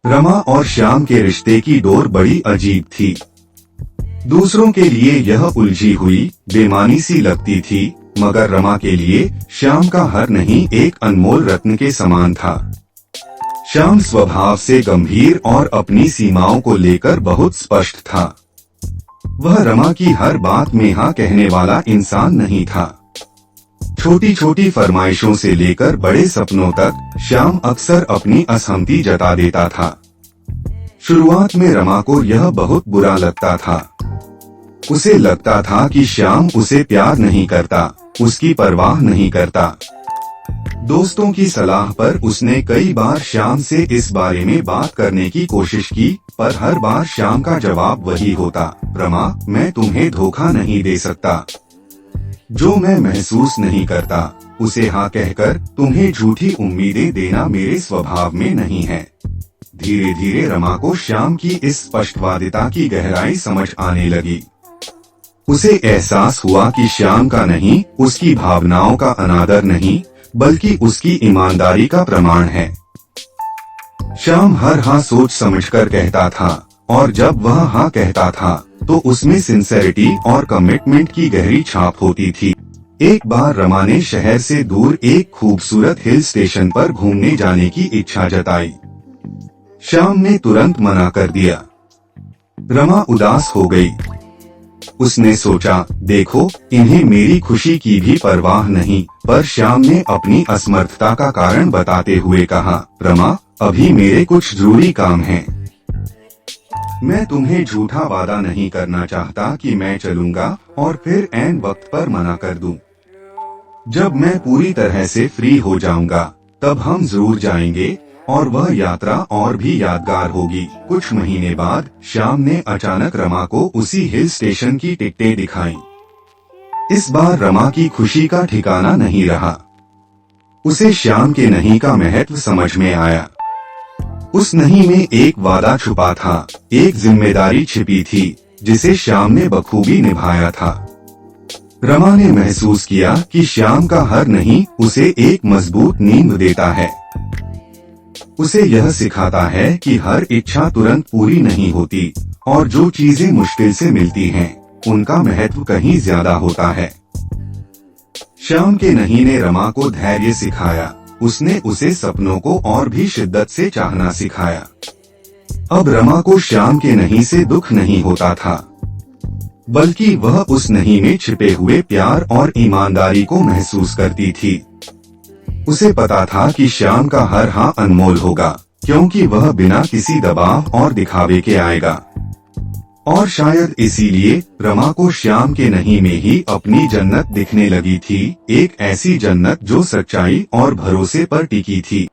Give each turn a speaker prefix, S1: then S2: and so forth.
S1: रमा और श्याम के रिश्ते की डोर बड़ी अजीब थी। दूसरों के लिए यह उलझी हुई बेमानी सी लगती थी, मगर रमा के लिए श्याम का हर नहीं एक अनमोल रत्न के समान था। श्याम स्वभाव से गंभीर और अपनी सीमाओं को लेकर बहुत स्पष्ट था। वह रमा की हर बात में हाँ कहने वाला इंसान नहीं था। छोटी छोटी फरमाइशों से लेकर बड़े सपनों तक श्याम अक्सर अपनी असहमति जता देता था। शुरुआत में रमा को यह बहुत बुरा लगता था। उसे लगता था कि श्याम उसे प्यार नहीं करता, उसकी परवाह नहीं करता। दोस्तों की सलाह पर उसने कई बार श्याम से इस बारे में बात करने की कोशिश की, पर हर बार श्याम का जवाब वही होता, रमा, मैं तुम्हें धोखा नहीं दे सकता। जो मैं महसूस नहीं करता उसे हाँ कहकर तुम्हें झूठी उम्मीदें देना मेरे स्वभाव में नहीं है। धीरे धीरे रमा को श्याम की इस स्पष्टवादिता की गहराई समझ आने लगी। उसे एहसास हुआ कि श्याम का नहीं उसकी भावनाओं का अनादर नहीं, बल्कि उसकी ईमानदारी का प्रमाण है। श्याम हर हाँ सोच समझकर कहता था, और जब वह हाँ कहता था तो उसमें सिंसेरिटी और कमिटमेंट की गहरी छाप होती थी। एक बार रमा ने शहर से दूर एक खूबसूरत हिल स्टेशन पर घूमने जाने की इच्छा जताई। श्याम ने तुरंत मना कर दिया। रमा उदास हो गई। उसने सोचा, देखो, इन्हें मेरी खुशी की भी परवाह नहीं, पर श्याम ने अपनी असमर्थता का कारण बताते हुए कहा, रमा, अभी मेरे कुछ जरूरी काम हैं। मैं तुम्हें झूठा वादा नहीं करना चाहता कि मैं चलूंगा और फिर ऐन वक्त पर मना कर दूं। जब मैं पूरी तरह से फ्री हो जाऊंगा तब हम जरूर जाएंगे और वह यात्रा और भी यादगार होगी। कुछ महीने बाद श्याम ने अचानक रमा को उसी हिल स्टेशन की टिकटें दिखाईं। इस बार रमा की खुशी का ठिकाना नहीं रहा। उसे श्याम के नहीं का महत्व समझ में आया। उस नहीं में एक वादा छुपा था, एक जिम्मेदारी छिपी थी जिसे श्याम ने बखूबी निभाया था। रमा ने महसूस किया कि श्याम का हर नहीं उसे एक मजबूत नींव देता है। उसे यह सिखाता है कि हर इच्छा तुरंत पूरी नहीं होती और जो चीजें मुश्किल से मिलती हैं, उनका महत्व कहीं ज्यादा होता है। श्याम के नहीं ने रमा को धैर्य सिखाया। उसने उसे सपनों को और भी शिद्दत से चाहना सिखाया। अब रमा को श्याम के नहीं से दुख नहीं होता था, बल्कि वह उस नहीं में छिपे हुए प्यार और ईमानदारी को महसूस करती थी। उसे पता था कि श्याम का हर हाँ अनमोल होगा, क्योंकि वह बिना किसी दबाव और दिखावे के आएगा। और शायद इसीलिए रमा को श्याम के नहीं में ही अपनी जन्नत दिखने लगी थी, एक ऐसी जन्नत जो सच्चाई और भरोसे पर टिकी थी।